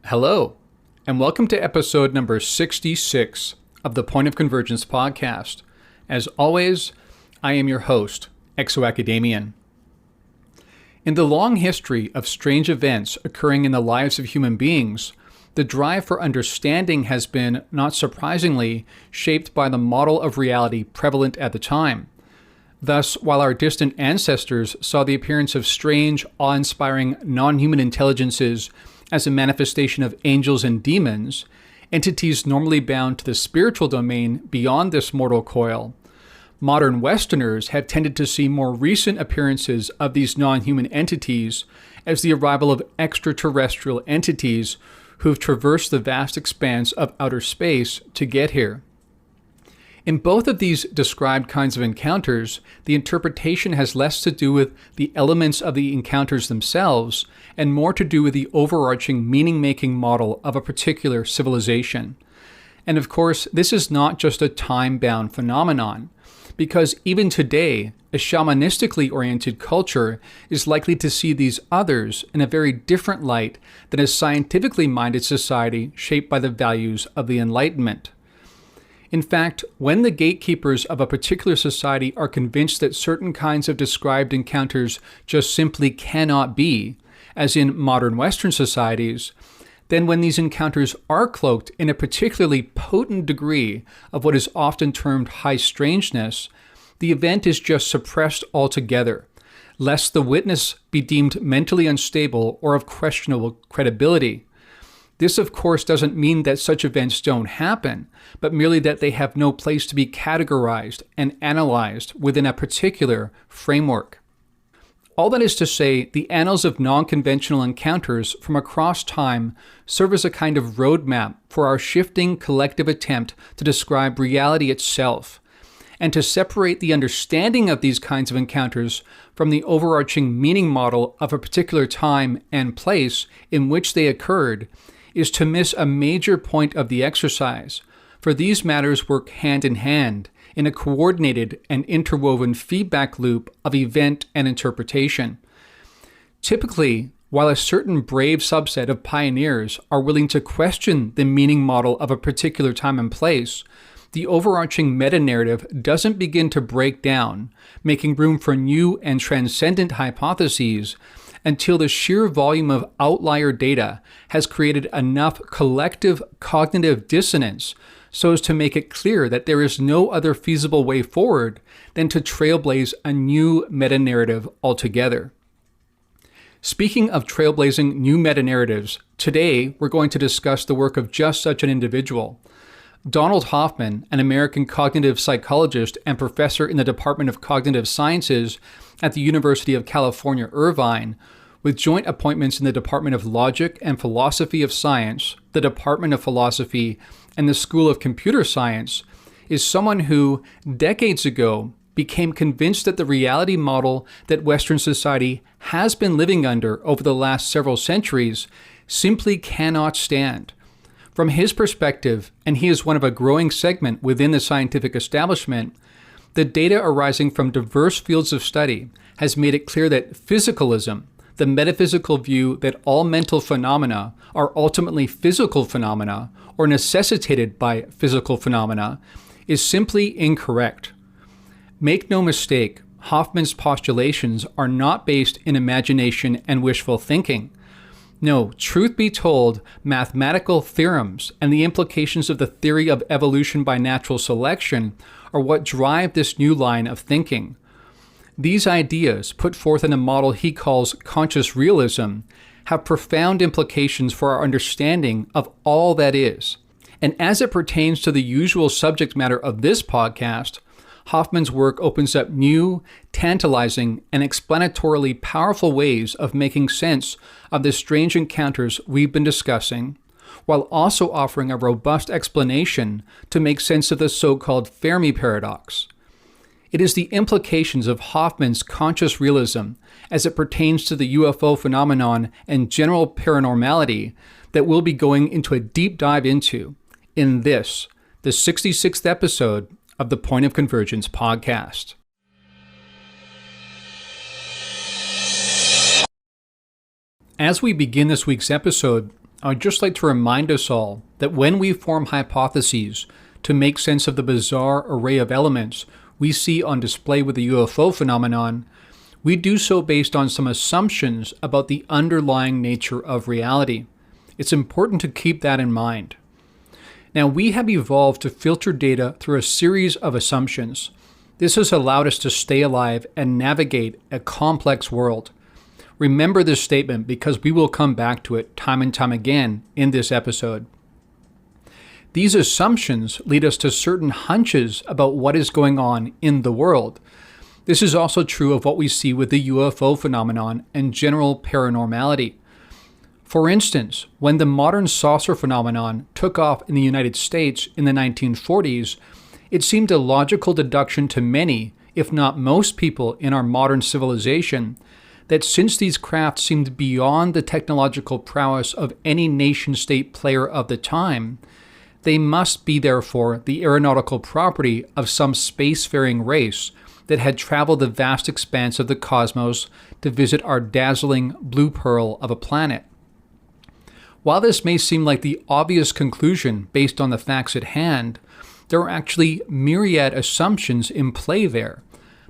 Hello, and welcome to episode number 66 of the Point of Convergence podcast. As always, I am your host, ExoAcademian. In the long history of strange events occurring in the lives of human beings, the drive for understanding has been, not surprisingly, shaped by the model of reality prevalent at the time. Thus, while our distant ancestors saw the appearance of strange, awe-inspiring, non-human intelligences as a manifestation of angels and demons, entities normally bound to the spiritual domain beyond this mortal coil, modern Westerners have tended to see more recent appearances of these non-human entities as the arrival of extraterrestrial entities who've traversed the vast expanse of outer space to get here. In both of these described kinds of encounters, the interpretation has less to do with the elements of the encounters themselves and more to do with the overarching meaning-making model of a particular civilization. And of course, this is not just a time-bound phenomenon, because even today, a shamanistically-oriented culture is likely to see these others in a very different light than a scientifically minded society shaped by the values of the Enlightenment. In fact, when the gatekeepers of a particular society are convinced that certain kinds of described encounters just simply cannot be, as in modern Western societies, then when these encounters are cloaked in a particularly potent degree of what is often termed high strangeness, the event is just suppressed altogether, lest the witness be deemed mentally unstable or of questionable credibility. This, of course, doesn't mean that such events don't happen, but merely that they have no place to be categorized and analyzed within a particular framework. All that is to say, the annals of non-conventional encounters from across time serve as a kind of roadmap for our shifting collective attempt to describe reality itself, and to separate the understanding of these kinds of encounters from the overarching meaning model of a particular time and place in which they occurred is to miss a major point of the exercise, for these matters work hand in hand in a coordinated and interwoven feedback loop of event and interpretation. Typically, while a certain brave subset of pioneers are willing to question the meaning model of a particular time and place, the overarching meta-narrative doesn't begin to break down, making room for new and transcendent hypotheses until the sheer volume of outlier data has created enough collective cognitive dissonance so as to make it clear that there is no other feasible way forward than to trailblaze a new meta-narrative altogether. Speaking of trailblazing new meta-narratives, today we're going to discuss the work of just such an individual. Donald Hoffman, an American cognitive psychologist and professor in the Department of Cognitive Sciences at the University of California, Irvine, with joint appointments in the Department of Logic and Philosophy of Science, the Department of Philosophy, and the School of Computer Science, is someone who, decades ago, became convinced that the reality model that Western society has been living under over the last several centuries simply cannot stand. From his perspective, and he is one of a growing segment within the scientific establishment, the data arising from diverse fields of study has made it clear that physicalism, the metaphysical view that all mental phenomena are ultimately physical phenomena or necessitated by physical phenomena, is simply incorrect. Make no mistake, Hoffman's postulations are not based in imagination and wishful thinking. No, truth be told, mathematical theorems and the implications of the theory of evolution by natural selection are what drive this new line of thinking. These ideas, put forth in a model he calls conscious realism, have profound implications for our understanding of all that is. And as it pertains to the usual subject matter of this podcast, Hoffman's work opens up new, tantalizing, and explanatorily powerful ways of making sense of the strange encounters we've been discussing, while also offering a robust explanation to make sense of the so-called Fermi paradox. It is the implications of Hoffman's conscious realism as it pertains to the UFO phenomenon and general paranormality that we'll be going into a deep dive into in this, the 66th episode of the Point of Convergence podcast. As we begin this week's episode, I would just like to remind us all that when we form hypotheses to make sense of the bizarre array of elements we see on display with the UFO phenomenon, we do so based on some assumptions about the underlying nature of reality. It's important to keep that in mind. Now, we have evolved to filter data through a series of assumptions. This has allowed us to stay alive and navigate a complex world. Remember this statement because we will come back to it time and time again in this episode. These assumptions lead us to certain hunches about what is going on in the world. This is also true of what we see with the UFO phenomenon and general paranormality. For instance, when the modern saucer phenomenon took off in the United States in the 1940s, it seemed a logical deduction to many, if not most people in our modern civilization, that since these craft seemed beyond the technological prowess of any nation-state player of the time, they must be therefore the aeronautical property of some spacefaring race that had traveled the vast expanse of the cosmos to visit our dazzling blue pearl of a planet. While this may seem like the obvious conclusion based on the facts at hand, there are actually myriad assumptions in play there,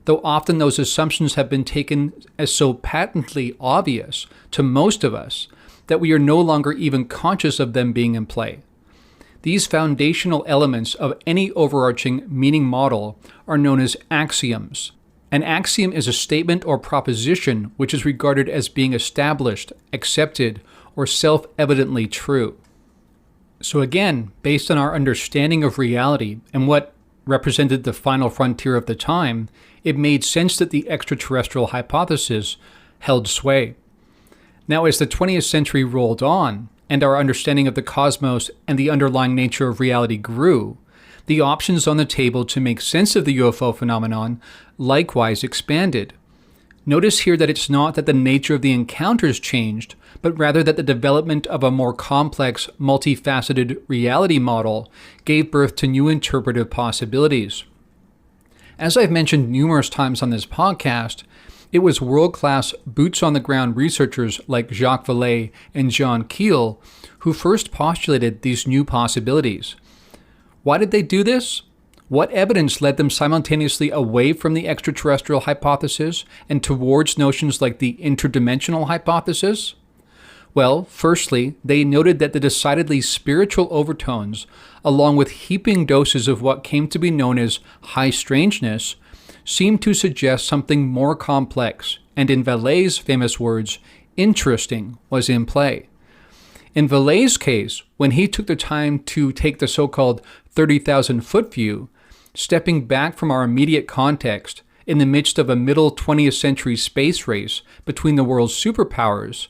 though often those assumptions have been taken as so patently obvious to most of us that we are no longer even conscious of them being in play. These foundational elements of any overarching meaning model are known as axioms. An axiom is a statement or proposition which is regarded as being established, accepted, or self-evidently true. So again, based on our understanding of reality and what represented the final frontier of the time, it made sense that the extraterrestrial hypothesis held sway. Now, as the 20th century rolled on, and our understanding of the cosmos and the underlying nature of reality grew, the options on the table to make sense of the UFO phenomenon likewise expanded. Notice here that it's not that the nature of the encounters changed, but rather that the development of a more complex, multifaceted reality model gave birth to new interpretive possibilities. As I've mentioned numerous times on this podcast, it was world-class boots-on-the-ground researchers like Jacques Vallée and John Keel who first postulated these new possibilities. Why did they do this? What evidence led them simultaneously away from the extraterrestrial hypothesis and towards notions like the interdimensional hypothesis? Well, firstly, they noted that the decidedly spiritual overtones, along with heaping doses of what came to be known as high strangeness, seemed to suggest something more complex, and in Vallée's famous words, interesting was in play. In Vallée's case, when he took the time to take the so-called 30,000-foot view, stepping back from our immediate context in the midst of a middle 20th century space race between the world's superpowers,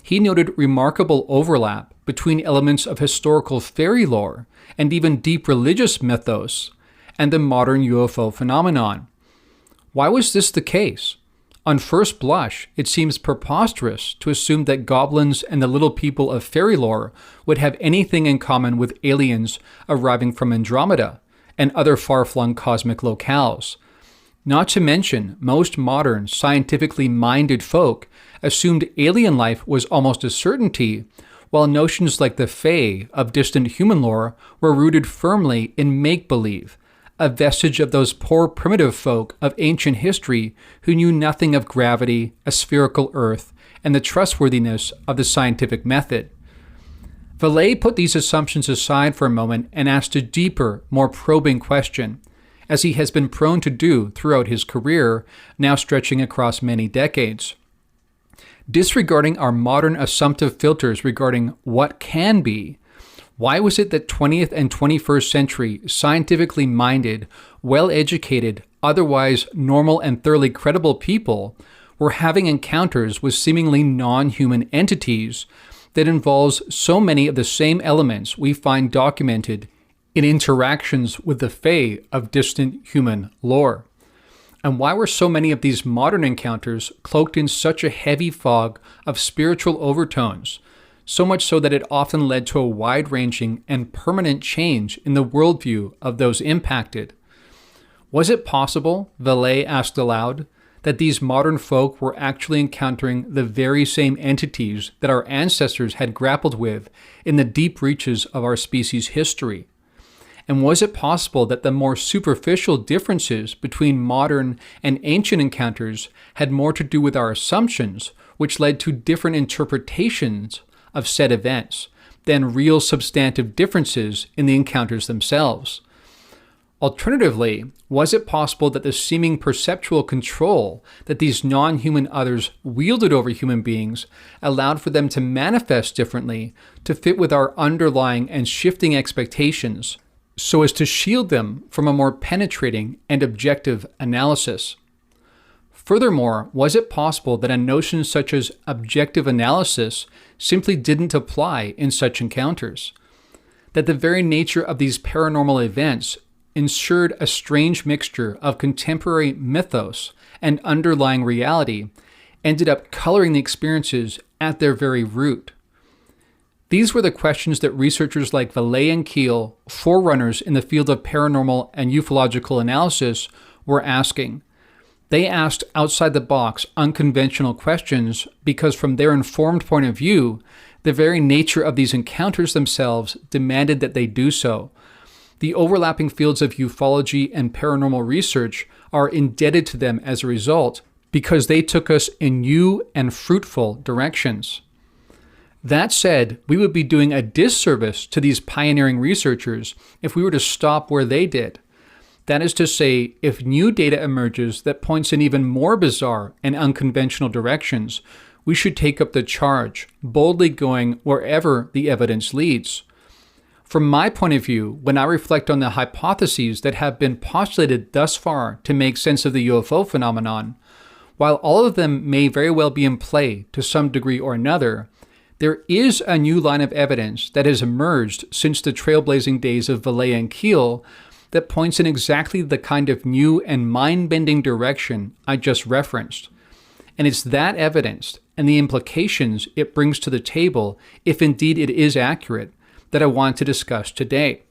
he noted remarkable overlap between elements of historical fairy lore and even deep religious mythos and the modern UFO phenomenon. Why was this the case? On first blush, it seems preposterous to assume that goblins and the little people of fairy lore would have anything in common with aliens arriving from Andromeda and other far-flung cosmic locales. Not to mention, most modern, scientifically minded folk assumed alien life was almost a certainty, while notions like the Fae of distant human lore were rooted firmly in make-believe, a vestige of those poor primitive folk of ancient history who knew nothing of gravity, a spherical Earth, and the trustworthiness of the scientific method. Vallée put these assumptions aside for a moment and asked a deeper, more probing question, as he has been prone to do throughout his career, now stretching across many decades. Disregarding our modern assumptive filters regarding what can be, why was it that 20th and 21st century scientifically minded, well-educated, otherwise normal and thoroughly credible people were having encounters with seemingly non-human entities that involves so many of the same elements we find documented in interactions with the Fae of distant human lore? And why were so many of these modern encounters cloaked in such a heavy fog of spiritual overtones, so much so that it often led to a wide-ranging and permanent change in the worldview of those impacted? Was it possible, Vallée asked aloud, that these modern folk were actually encountering the very same entities that our ancestors had grappled with in the deep reaches of our species' history? And was it possible that the more superficial differences between modern and ancient encounters had more to do with our assumptions, which led to different interpretations of said events, than real substantive differences in the encounters themselves? Alternatively, was it possible that the seeming perceptual control that these non-human others wielded over human beings allowed for them to manifest differently to fit with our underlying and shifting expectations, so as to shield them from a more penetrating and objective analysis? Furthermore, was it possible that a notion such as objective analysis simply didn't apply in such encounters? That the very nature of these paranormal events ensured a strange mixture of contemporary mythos and underlying reality ended up coloring the experiences at their very root? These were the questions that researchers like Vallée and Keel, forerunners in the field of paranormal and ufological analysis, were asking. They asked outside-the-box, unconventional questions because from their informed point of view, the very nature of these encounters themselves demanded that they do so. The overlapping fields of ufology and paranormal research are indebted to them as a result because they took us in new and fruitful directions. That said, we would be doing a disservice to these pioneering researchers if we were to stop where they did. That is to say, if new data emerges that points in even more bizarre and unconventional directions, we should take up the charge, boldly going wherever the evidence leads. From my point of view, when I reflect on the hypotheses that have been postulated thus far to make sense of the UFO phenomenon, while all of them may very well be in play to some degree or another, there is a new line of evidence that has emerged since the trailblazing days of Vallée and Keel that points in exactly the kind of new and mind-bending direction I just referenced. And it's that evidence and the implications it brings to the table, if indeed it is accurate, that I want to discuss today.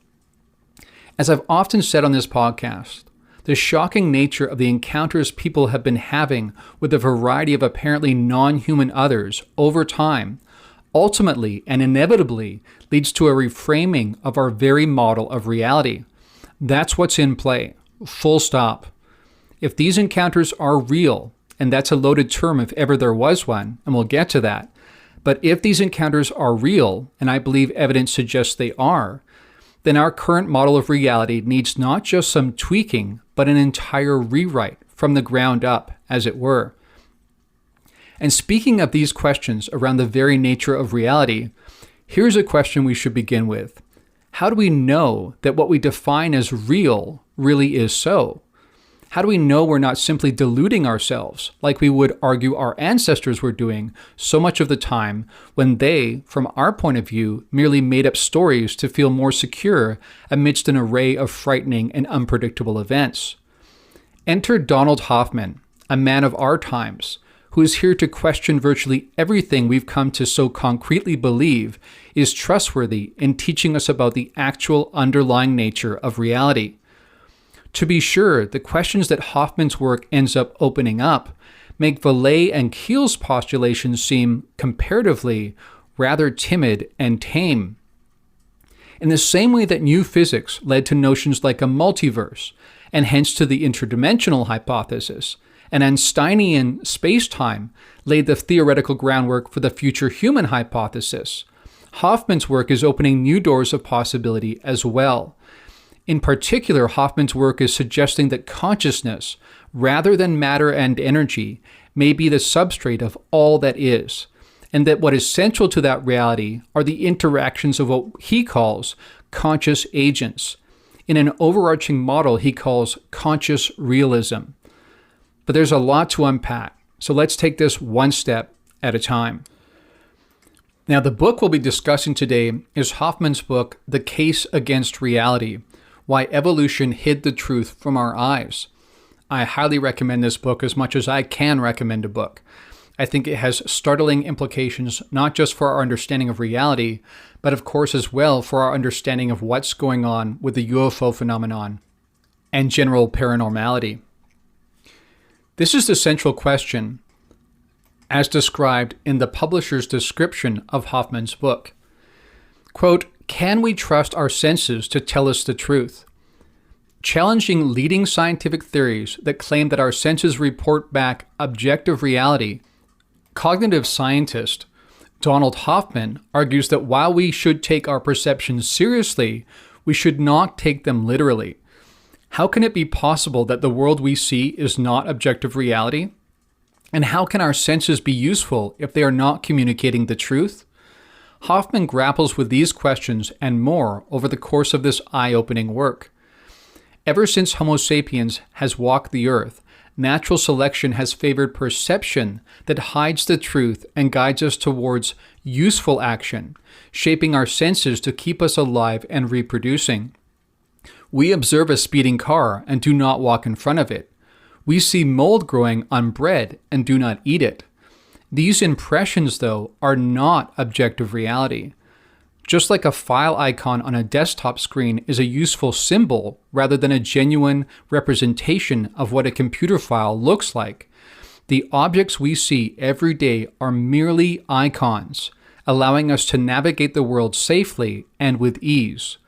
As I've often said on this podcast, the shocking nature of the encounters people have been having with a variety of apparently non-human others over time ultimately and inevitably leads to a reframing of our very model of reality. That's what's in play. Full stop. If these encounters are real, and that's a loaded term if ever there was one, and we'll get to that, but if these encounters are real, and I believe evidence suggests they are, then our current model of reality needs not just some tweaking, but an entire rewrite from the ground up, as it were. And speaking of these questions around the very nature of reality, here's a question we should begin with. How do we know that what we define as real really is so? How do we know we're not simply deluding ourselves, like we would argue our ancestors were doing so much of the time when they, from our point of view, merely made up stories to feel more secure amidst an array of frightening and unpredictable events? Enter Donald Hoffman, a man of our times, who is here to question virtually everything we've come to so concretely believe is trustworthy in teaching us about the actual underlying nature of reality. To be sure, the questions that Hoffman's work ends up opening up make Vallée and Keel's postulations seem, comparatively, rather timid and tame. In the same way that new physics led to notions like a multiverse, and hence to the interdimensional hypothesis, and Einsteinian space-time laid the theoretical groundwork for the future human hypothesis, Hoffman's work is opening new doors of possibility as well. In particular, Hoffman's work is suggesting that consciousness, rather than matter and energy, may be the substrate of all that is, and that what is central to that reality are the interactions of what he calls conscious agents, in an overarching model he calls conscious realism. But there's a lot to unpack, so let's take this one step at a time. Now, the book we'll be discussing today is Hoffman's book, The Case Against Reality: Why Evolution Hid the Truth from Our Eyes. I highly recommend this book as much as I can recommend a book. I think it has startling implications, not just for our understanding of reality, but of course as well for our understanding of what's going on with the UFO phenomenon and general paranormality. This is the central question, as described in the publisher's description of Hoffman's book. Quote, "Can we trust our senses to tell us the truth? Challenging leading scientific theories that claim that our senses report back objective reality, cognitive scientist Donald Hoffman argues that while we should take our perceptions seriously, we should not take them literally. How can it be possible that the world we see is not objective reality? And how can our senses be useful if they are not communicating the truth?" Hoffman grapples with these questions and more over the course of this eye-opening work. Ever since Homo sapiens has walked the earth, natural selection has favored perception that hides the truth and guides us towards useful action, shaping our senses to keep us alive and reproducing. We observe a speeding car and do not walk in front of it. We see mold growing on bread and do not eat it. These impressions, though, are not objective reality. Just like a file icon on a desktop screen is a useful symbol rather than a genuine representation of what a computer file looks like, the objects we see every day are merely icons, allowing us to navigate the world safely and with ease.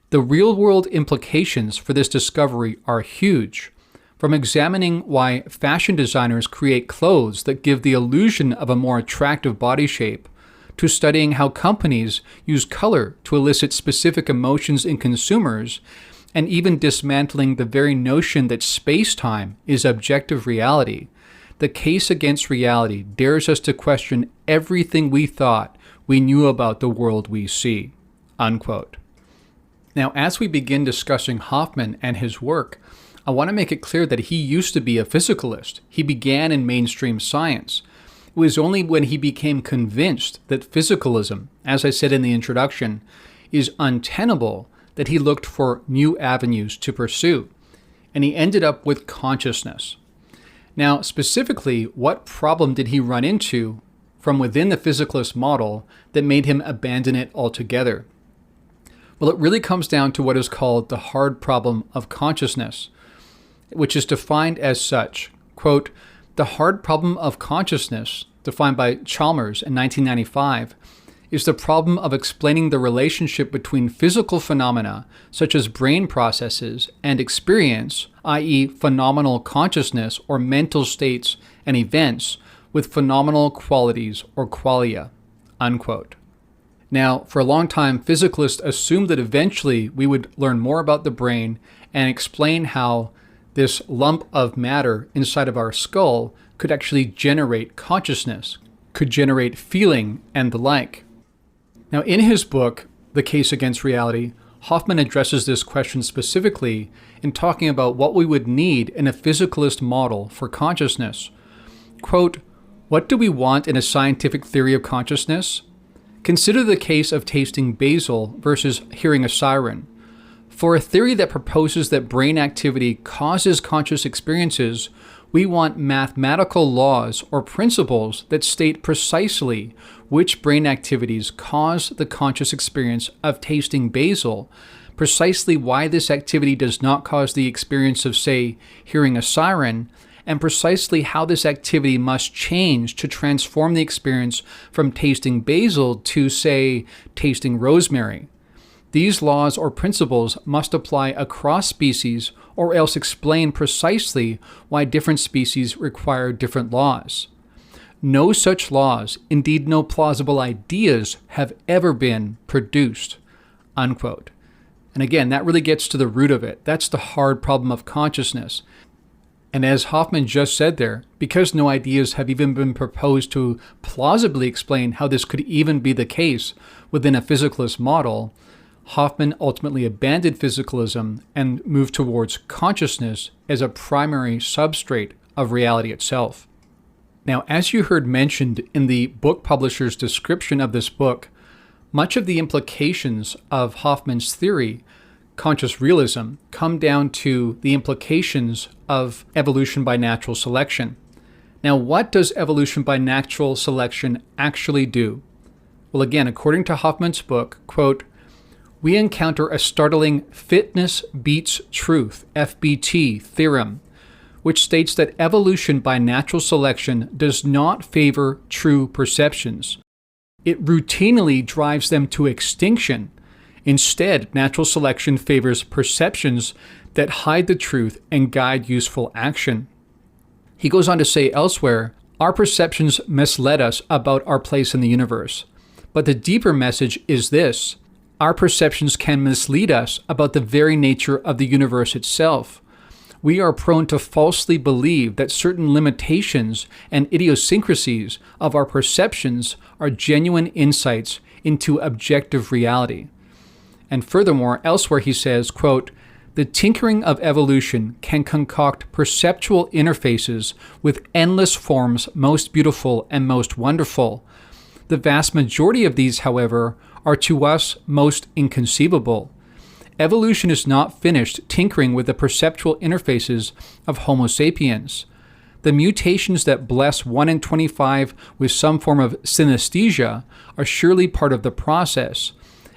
The real-world implications for this discovery are huge, from examining why fashion designers create clothes that give the illusion of a more attractive body shape, to studying how companies use color to elicit specific emotions in consumers, and even dismantling the very notion that space-time is objective reality. The case against reality dares us to question everything we thought we knew about the world we see." Unquote. Now, as we begin discussing Hoffman and his work, I want to make it clear that he used to be a physicalist. He began in mainstream science. It was only when he became convinced that physicalism, as I said in the introduction, is untenable that he looked for new avenues to pursue, and he ended up with consciousness. Now, specifically, what problem did he run into from within the physicalist model that made him abandon it altogether? Well, it really comes down to what is called the hard problem of consciousness, which is defined as such, quote, "The hard problem of consciousness, defined by Chalmers in 1995, is the problem of explaining the relationship between physical phenomena, such as brain processes, and experience, i.e. phenomenal consciousness or mental states and events, with phenomenal qualities or qualia." Unquote. Now, for a long time, physicalists assumed that eventually we would learn more about the brain and explain how this lump of matter inside of our skull could actually generate consciousness, could generate feeling, and the like. Now, in his book, The Case Against Reality, Hoffman addresses this question specifically in talking about what we would need in a physicalist model for consciousness. Quote, "What do we want in a scientific theory of consciousness? Consider the case of tasting basil versus hearing a siren. For a theory that proposes that brain activity causes conscious experiences, we want mathematical laws or principles that state precisely which brain activities cause the conscious experience of tasting basil, precisely why this activity does not cause the experience of, say, hearing a siren, and precisely how this activity must change to transform the experience from tasting basil to, say, tasting rosemary. These laws or principles must apply across species or else explain precisely why different species require different laws. No such laws, indeed no plausible ideas, have ever been produced." Unquote. And again, that really gets to the root of it. That's the hard problem of consciousness. And as Hoffman just said there, because no ideas have even been proposed to plausibly explain how this could even be the case within a physicalist model, Hoffman ultimately abandoned physicalism and moved towards consciousness as a primary substrate of reality itself. Now, as you heard mentioned in the book publisher's description of this book, much of the implications of Hoffman's theory, conscious realism, come down to the implications of evolution by natural selection. Now, what does evolution by natural selection actually do? Well, again, according to Hoffman's book, quote, "We encounter a startling fitness beats truth, FBT, theorem, which states that evolution by natural selection does not favor true perceptions. It routinely drives them to extinction. Instead, natural selection favors perceptions that hide the truth and guide useful action. He goes on to say elsewhere, our perceptions misled us about our place in the universe. But the deeper message is this: our perceptions can mislead us about the very nature of the universe itself. We are prone to falsely believe that certain limitations and idiosyncrasies of our perceptions are genuine insights into objective reality. And furthermore, elsewhere he says, quote, the tinkering of evolution can concoct perceptual interfaces with endless forms most beautiful and most wonderful. The vast majority of these, however, are to us most inconceivable. Evolution is not finished tinkering with the perceptual interfaces of Homo sapiens. The mutations that bless 1 in 25 with some form of synesthesia are surely part of the process,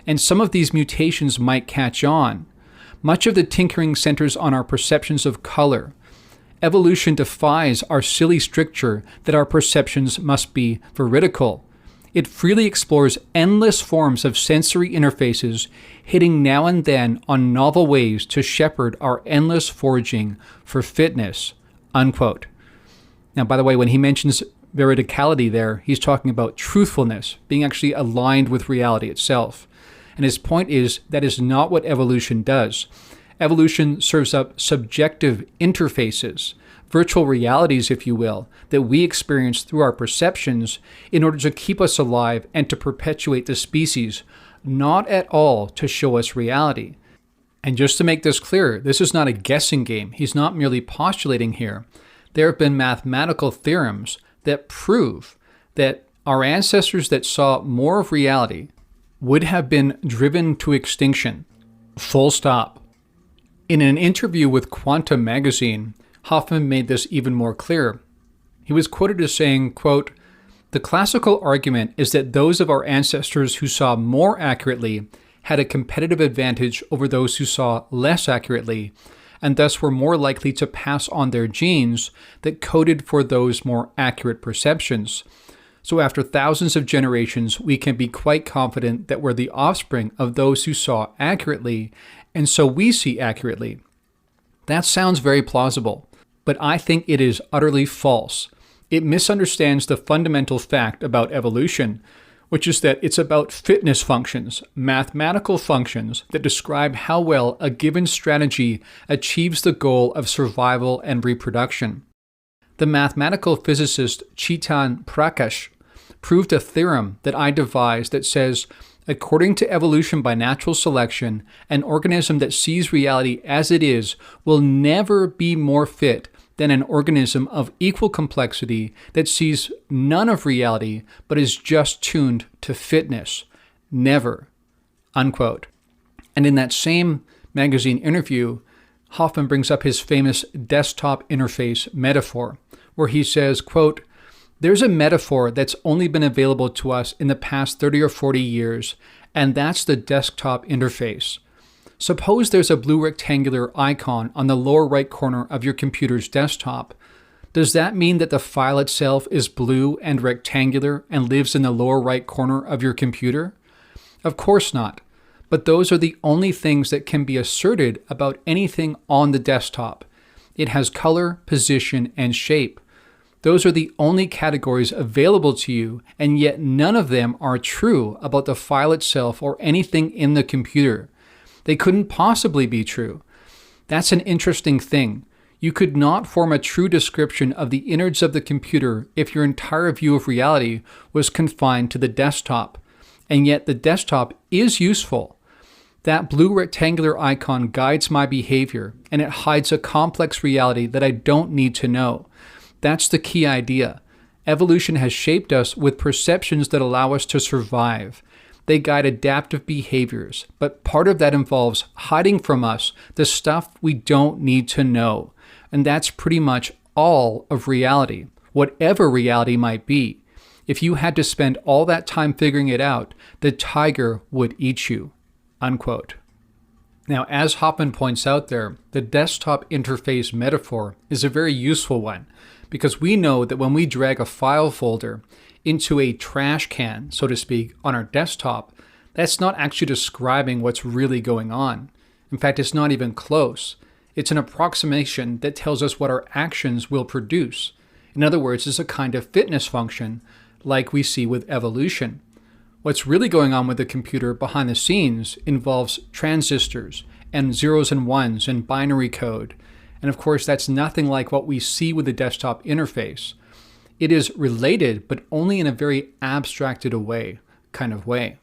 and some of these mutations might catch on. Much of the tinkering centers on our perceptions of color. Evolution defies our silly stricture that our perceptions must be veridical. It freely explores endless forms of sensory interfaces, hitting now and then on novel ways to shepherd our endless foraging for fitness, unquote. Now, by the way, when he mentions veridicality there, he's talking about truthfulness, being actually aligned with reality itself. And his point is that is not what evolution does. Evolution serves up subjective interfaces, virtual realities, if you will, that we experience through our perceptions in order to keep us alive and to perpetuate the species, not at all to show us reality. And just to make this clear, this is not a guessing game. He's not merely postulating here. There have been mathematical theorems that prove that our ancestors that saw more of reality would have been driven to extinction. Full stop. In an interview with Quantum magazine, Hoffman made this even more clear. He was quoted as saying, quote, the classical argument is that those of our ancestors who saw more accurately had a competitive advantage over those who saw less accurately, and thus were more likely to pass on their genes that coded for those more accurate perceptions. So after thousands of generations, we can be quite confident that we're the offspring of those who saw accurately, and so we see accurately. That sounds very plausible, but I think it is utterly false. It misunderstands the fundamental fact about evolution, which is that it's about fitness functions, mathematical functions that describe how well a given strategy achieves the goal of survival and reproduction. The mathematical physicist Chetan Prakash proved a theorem that I devised that says, according to evolution by natural selection, an organism that sees reality as it is will never be more fit than an organism of equal complexity that sees none of reality but is just tuned to fitness. Never, unquote. And in that same magazine interview, Hoffman brings up his famous desktop interface metaphor, where he says, quote, there's a metaphor that's only been available to us in the past 30 or 40 years, and that's the desktop interface. Suppose there's a blue rectangular icon on the lower right corner of your computer's desktop. Does that mean that the file itself is blue and rectangular and lives in the lower right corner of your computer? Of course not. But those are the only things that can be asserted about anything on the desktop. It has color, position, and shape. Those are the only categories available to you, and yet none of them are true about the file itself or anything in the computer. They couldn't possibly be true. That's an interesting thing. You could not form a true description of the innards of the computer if your entire view of reality was confined to the desktop. And yet the desktop is useful. That blue rectangular icon guides my behavior, and it hides a complex reality that I don't need to know. That's the key idea. Evolution has shaped us with perceptions that allow us to survive. They guide adaptive behaviors, but part of that involves hiding from us the stuff we don't need to know. And that's pretty much all of reality, whatever reality might be. If you had to spend all that time figuring it out, the tiger would eat you, unquote. Now, as Hoffman points out there, the desktop interface metaphor is a very useful one because we know that when we drag a file folder into a trash can, so to speak, on our desktop, that's not actually describing what's really going on. In fact, it's not even close. It's an approximation that tells us what our actions will produce. In other words, it's a kind of fitness function like we see with evolution. What's really going on with the computer behind the scenes involves transistors and zeros and ones and binary code. And of course, that's nothing like what we see with the desktop interface. It is related, but only in a very abstracted kind of way.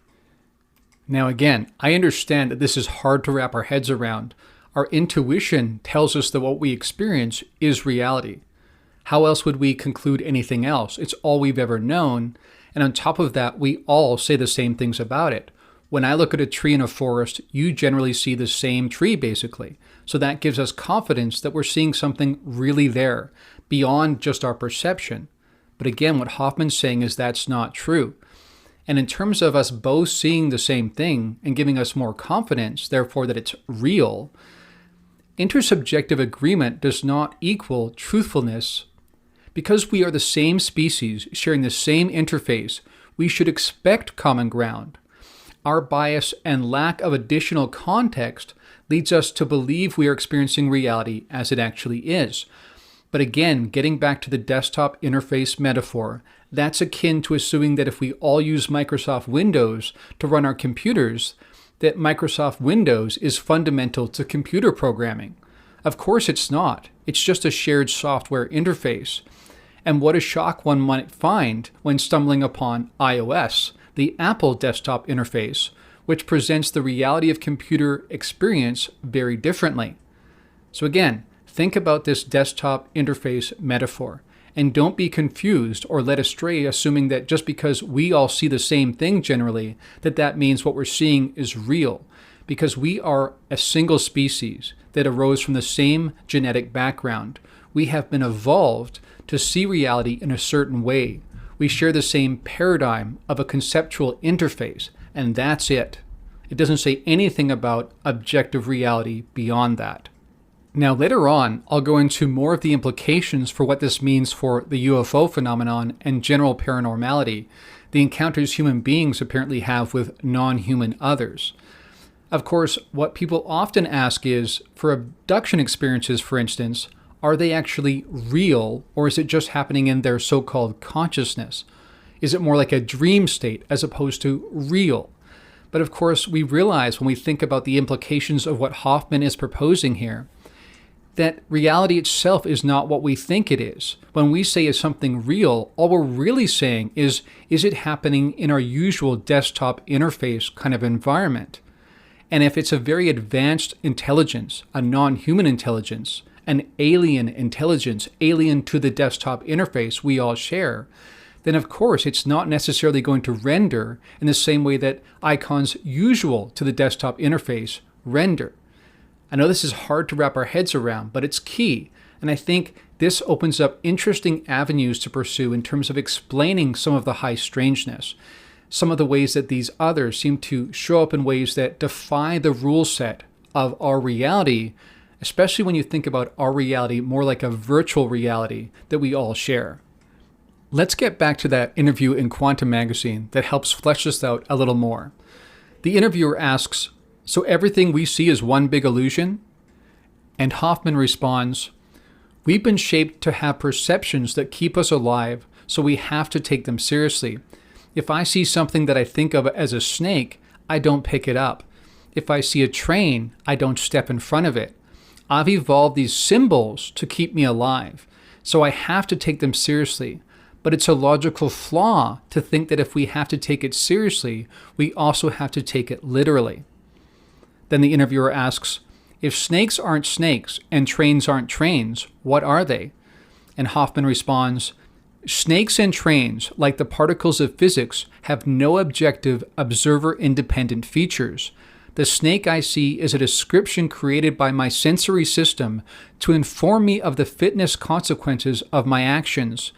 Now again, I understand that this is hard to wrap our heads around. Our intuition tells us that what we experience is reality. How else would we conclude anything else? It's all we've ever known. And on top of that, we all say the same things about it. When I look at a tree in a forest, you generally see the same tree, basically. So that gives us confidence that we're seeing something really there, beyond just our perception. But again, what Hoffman's saying is that's not true. And in terms of us both seeing the same thing and giving us more confidence, therefore that it's real, intersubjective agreement does not equal truthfulness. Because we are the same species sharing the same interface, we should expect common ground. Our bias and lack of additional context leads us to believe we are experiencing reality as it actually is. But again, getting back to the desktop interface metaphor, that's akin to assuming that if we all use Microsoft Windows to run our computers, that Microsoft Windows is fundamental to computer programming. Of course it's not. It's just a shared software interface. And what a shock one might find when stumbling upon iOS, the Apple desktop interface, which presents the reality of computer experience very differently. So again, think about this desktop interface metaphor, and don't be confused or led astray assuming that just because we all see the same thing generally, that means what we're seeing is real, because we are a single species that arose from the same genetic background. We have been evolved to see reality in a certain way. We share the same paradigm of a conceptual interface, and that's it. It doesn't say anything about objective reality beyond that. Now later on, I'll go into more of the implications for what this means for the UFO phenomenon and general paranormality, the encounters human beings apparently have with non-human others. Of course, what people often ask is, for abduction experiences, for instance, are they actually real, or is it just happening in their so-called consciousness? Is it more like a dream state as opposed to real? But of course, we realize when we think about the implications of what Hoffman is proposing here, that reality itself is not what we think it is. When we say is something real, all we're really saying is it happening in our usual desktop interface kind of environment? And if it's a very advanced intelligence, a non-human intelligence, an alien intelligence, alien to the desktop interface we all share, then of course it's not necessarily going to render in the same way that icons usual to the desktop interface render. I know this is hard to wrap our heads around, but it's key. And I think this opens up interesting avenues to pursue in terms of explaining some of the high strangeness, some of the ways that these others seem to show up in ways that defy the rule set of our reality, especially when you think about our reality more like a virtual reality that we all share. Let's get back to that interview in Quantum Magazine that helps flesh this out a little more. The interviewer asks, "So everything we see is one big illusion?" And Hoffman responds, "We've been shaped to have perceptions that keep us alive, so we have to take them seriously. If I see something that I think of as a snake, I don't pick it up. If I see a train, I don't step in front of it. I've evolved these symbols to keep me alive, so I have to take them seriously. But it's a logical flaw to think that if we have to take it seriously, we also have to take it literally." Then the interviewer asks, "If snakes aren't snakes and trains aren't trains, what are they?" And Hoffman responds, "Snakes and trains, like the particles of physics, have no objective, observer-independent features. The snake I see is a description created by my sensory system to inform me of the fitness consequences of my actions.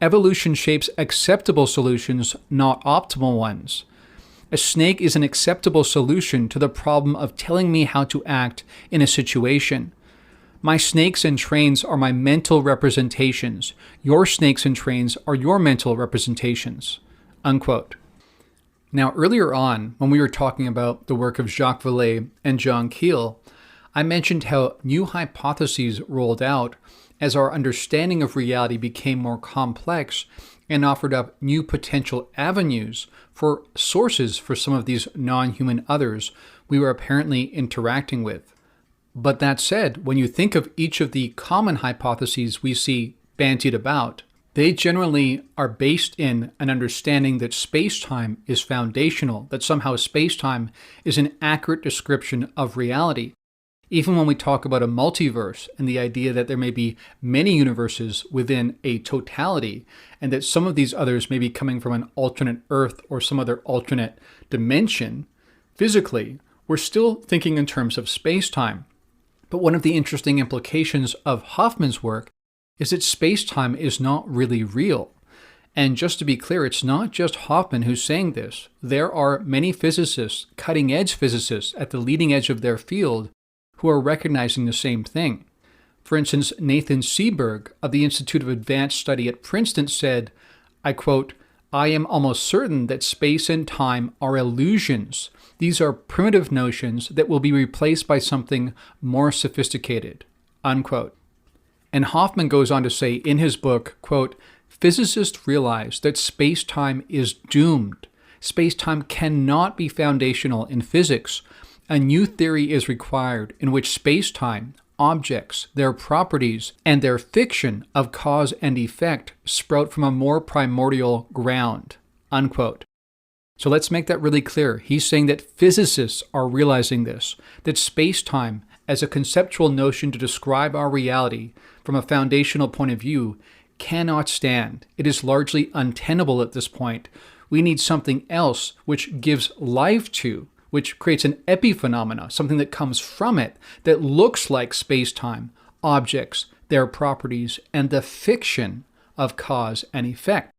Evolution shapes acceptable solutions, not optimal ones. A snake is an acceptable solution to the problem of telling me how to act in a situation. My snakes and trains are my mental representations. Your snakes and trains are your mental representations." Unquote. Now, earlier on, when we were talking about the work of Jacques Vallée and John Keel, I mentioned how new hypotheses rolled out as our understanding of reality became more complex and offered up new potential avenues for sources for some of these non-human others we were apparently interacting with. But that said, when you think of each of the common hypotheses we see bandied about, they generally are based in an understanding that space-time is foundational, that somehow space-time is an accurate description of reality. Even when we talk about a multiverse and the idea that there may be many universes within a totality, and that some of these others may be coming from an alternate Earth or some other alternate dimension, physically, we're still thinking in terms of space-time. But one of the interesting implications of Hoffman's work is that space-time is not really real. And just to be clear, it's not just Hoffman who's saying this. There are many physicists, cutting-edge physicists at the leading edge of their field, who are recognizing the same thing. For instance, Nathan Seberg of the Institute of Advanced Study at Princeton said, I quote, "I am almost certain that space and time are illusions. These are primitive notions that will be replaced by something more sophisticated," unquote. And Hoffman goes on to say in his book, quote, "Physicists realize that space-time is doomed. Space-time cannot be foundational in physics. A new theory is required in which space-time, objects, their properties, and their fiction of cause and effect sprout from a more primordial ground," unquote. So let's make that really clear. He's saying that physicists are realizing this, that space-time as a conceptual notion to describe our reality from a foundational point of view cannot stand. It is largely untenable at this point. We need something else which gives life to, which creates an epiphenomena, something that comes from it, that looks like space-time, objects, their properties, and the fiction of cause and effect.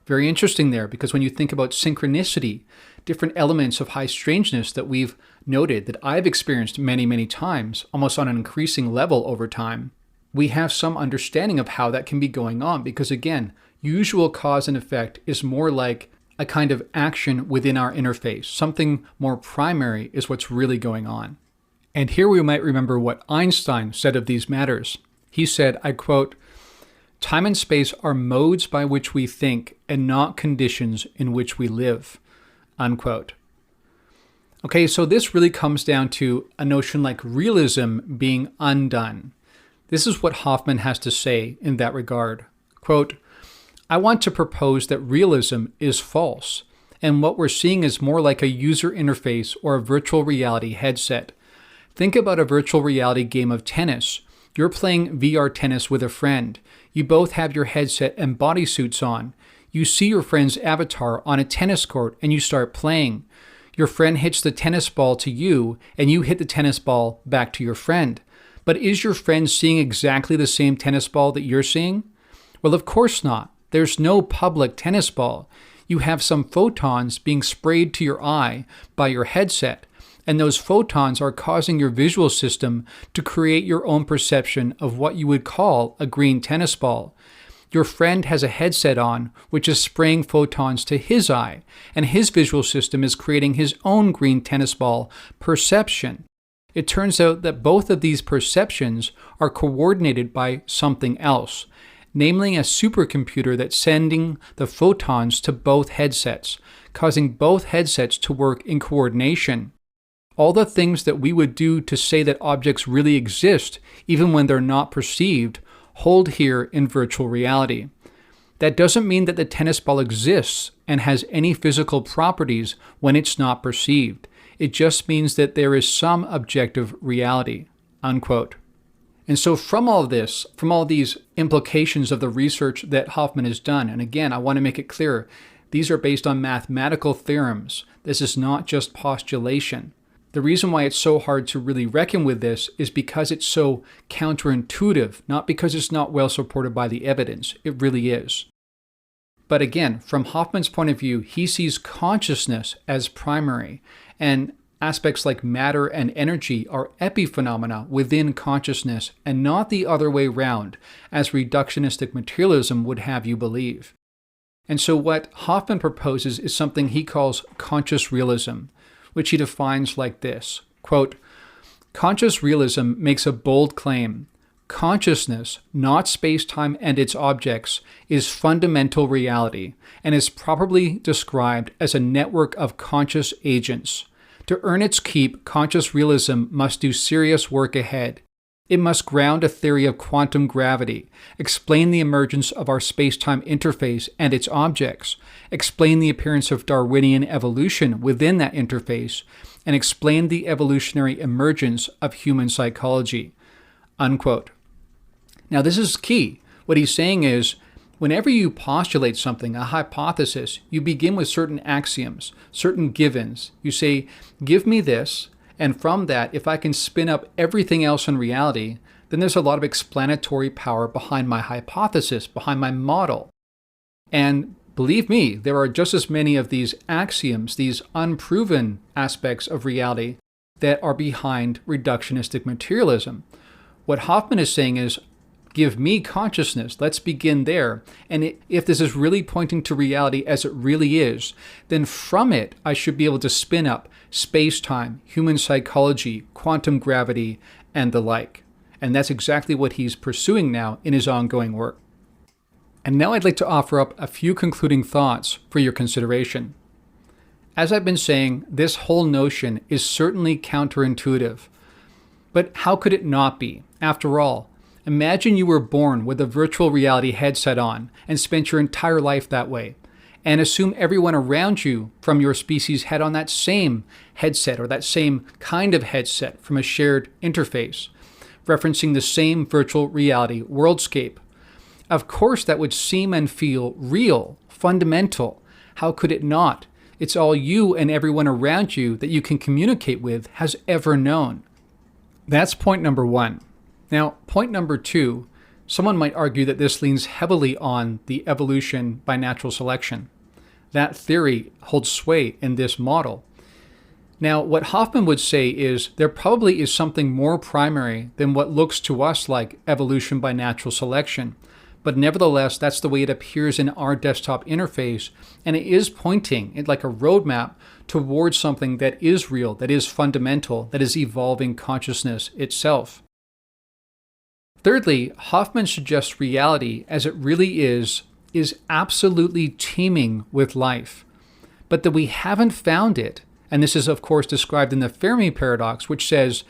Very interesting there, because when you think about synchronicity, different elements of high strangeness that we've noted, that I've experienced many, many times, almost on an increasing level over time, we have some understanding of how that can be going on, because again, usual cause and effect is more like a kind of action within our interface. Something more primary is what's really going on. And here we might remember what Einstein said of these matters. He said, I quote, "Time and space are modes by which we think and not conditions in which we live," unquote. Okay, so this really comes down to a notion like realism being undone. This is what Hoffman has to say in that regard. Quote, "I want to propose that realism is false, and what we're seeing is more like a user interface or a virtual reality headset. Think about a virtual reality game of tennis. You're playing VR tennis with a friend. You both have your headset and bodysuits on. You see your friend's avatar on a tennis court and you start playing. Your friend hits the tennis ball to you and you hit the tennis ball back to your friend. But is your friend seeing exactly the same tennis ball that you're seeing? Well, of course not. There's no public tennis ball. You have some photons being sprayed to your eye by your headset, and those photons are causing your visual system to create your own perception of what you would call a green tennis ball. Your friend has a headset on, which is spraying photons to his eye, and his visual system is creating his own green tennis ball perception. It turns out that both of these perceptions are coordinated by something else, namely a supercomputer that's sending the photons to both headsets, causing both headsets to work in coordination. All the things that we would do to say that objects really exist, even when they're not perceived, hold here in virtual reality. That doesn't mean that the tennis ball exists and has any physical properties when it's not perceived. It just means that there is some objective reality," unquote. And so from all this, from all these implications of the research that Hoffman has done, and again, I want to make it clear, these are based on mathematical theorems. This is not just postulation. The reason why it's so hard to really reckon with this is because it's so counterintuitive, not because it's not well supported by the evidence. It really is. But again, from Hoffman's point of view, he sees consciousness as primary, and aspects like matter and energy are epiphenomena within consciousness and not the other way round, as reductionistic materialism would have you believe. And so what Hoffman proposes is something he calls conscious realism, which he defines like this, quote, "Conscious realism makes a bold claim. Consciousness, not space-time and its objects, is fundamental reality and is properly described as a network of conscious agents. To earn its keep, conscious realism must do serious work ahead. It must ground a theory of quantum gravity, explain the emergence of our space-time interface and its objects, explain the appearance of Darwinian evolution within that interface, and explain the evolutionary emergence of human psychology." Unquote. Now, this is key. What he's saying is, whenever you postulate something, a hypothesis, you begin with certain axioms, certain givens. You say, give me this, and from that, if I can spin up everything else in reality, then there's a lot of explanatory power behind my hypothesis, behind my model. And believe me, there are just as many of these axioms, these unproven aspects of reality, that are behind reductionistic materialism. What Hoffman is saying is, give me consciousness. Let's begin there. And if this is really pointing to reality as it really is, then from it, I should be able to spin up space-time, human psychology, quantum gravity, and the like. And that's exactly what he's pursuing now in his ongoing work. And now I'd like to offer up a few concluding thoughts for your consideration. As I've been saying, this whole notion is certainly counterintuitive. But how could it not be? After all, imagine you were born with a virtual reality headset on and spent your entire life that way, and assume everyone around you from your species had on that same headset or that same kind of headset from a shared interface, referencing the same virtual reality worldscape. Of course, that would seem and feel real, fundamental. How could it not? It's all you and everyone around you that you can communicate with has ever known. That's point number one. Now, point number two, someone might argue that this leans heavily on the evolution by natural selection. That theory holds sway in this model. Now, what Hoffman would say is there probably is something more primary than what looks to us like evolution by natural selection. But nevertheless, that's the way it appears in our desktop interface, and it is pointing like a roadmap towards something that is real, that is fundamental, that is evolving consciousness itself. Thirdly, Hoffman suggests reality as it really is absolutely teeming with life, but that we haven't found it. And this is, of course, described in the Fermi paradox, which says,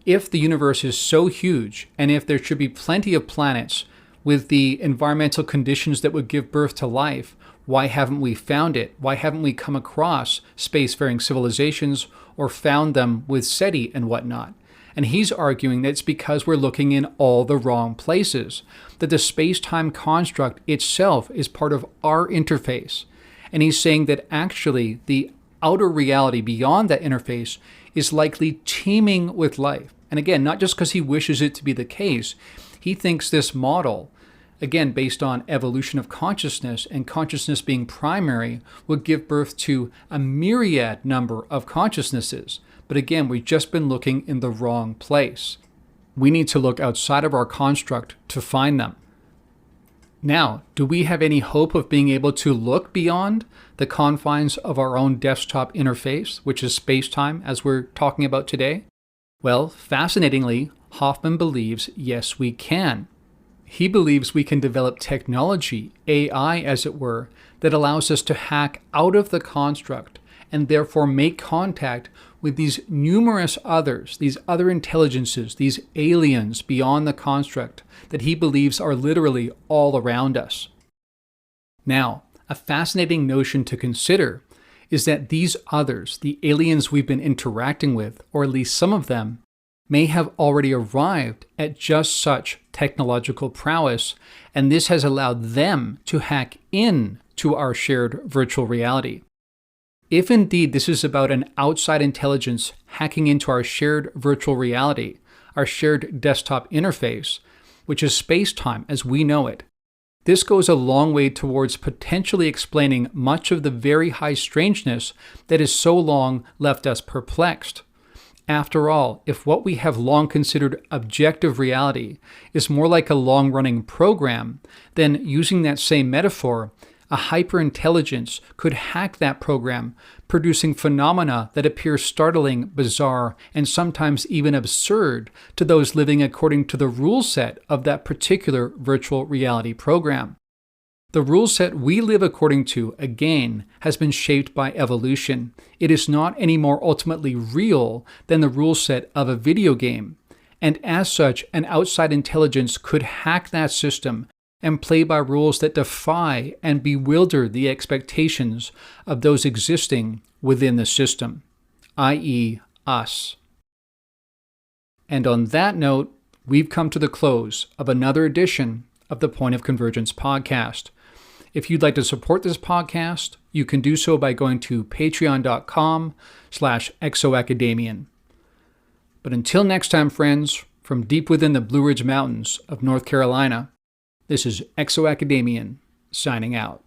if the universe is so huge, and if there should be plenty of planets with the environmental conditions that would give birth to life, why haven't we found it? Why haven't we come across spacefaring civilizations or found them with SETI and whatnot? And he's arguing that it's because we're looking in all the wrong places, that the space-time construct itself is part of our interface. And he's saying that actually the outer reality beyond that interface is likely teeming with life. And again, not just because he wishes it to be the case, he thinks this model, again, based on evolution of consciousness and consciousness being primary, would give birth to a myriad number of consciousnesses. But again, we've just been looking in the wrong place. We need to look outside of our construct to find them. Now, do we have any hope of being able to look beyond the confines of our own desktop interface, which is space-time, as we're talking about today? Well, fascinatingly, Hoffman believes, yes, we can. He believes we can develop technology, AI as it were, that allows us to hack out of the construct and therefore make contact with these numerous others, these other intelligences, these aliens beyond the construct that he believes are literally all around us. Now, a fascinating notion to consider is that these others, the aliens we've been interacting with, or at least some of them, may have already arrived at just such technological prowess, and this has allowed them to hack in to our shared virtual reality. If indeed this is about an outside intelligence hacking into our shared virtual reality, our shared desktop interface, which is space-time as we know it, This goes a long way towards potentially explaining much of the very high strangeness that has so long left us perplexed. After all, if what we have long considered objective reality is more like a long-running program, then using that same metaphor, a hyperintelligence could hack that program, producing phenomena that appear startling, bizarre, and sometimes even absurd to those living according to the rule set of that particular virtual reality program. The rule set we live according to, again, has been shaped by evolution. It is not any more ultimately real than the rule set of a video game, and as such, an outside intelligence could hack that system and play by rules that defy and bewilder the expectations of those existing within the system, i.e., us. And on that note, we've come to the close of another edition of the Point of Convergence podcast. If you'd like to support this podcast, you can do so by going to patreon.com/ExoAcademian. But until next time, friends, from deep within the Blue Ridge Mountains of North Carolina, this is ExoAcademian signing out.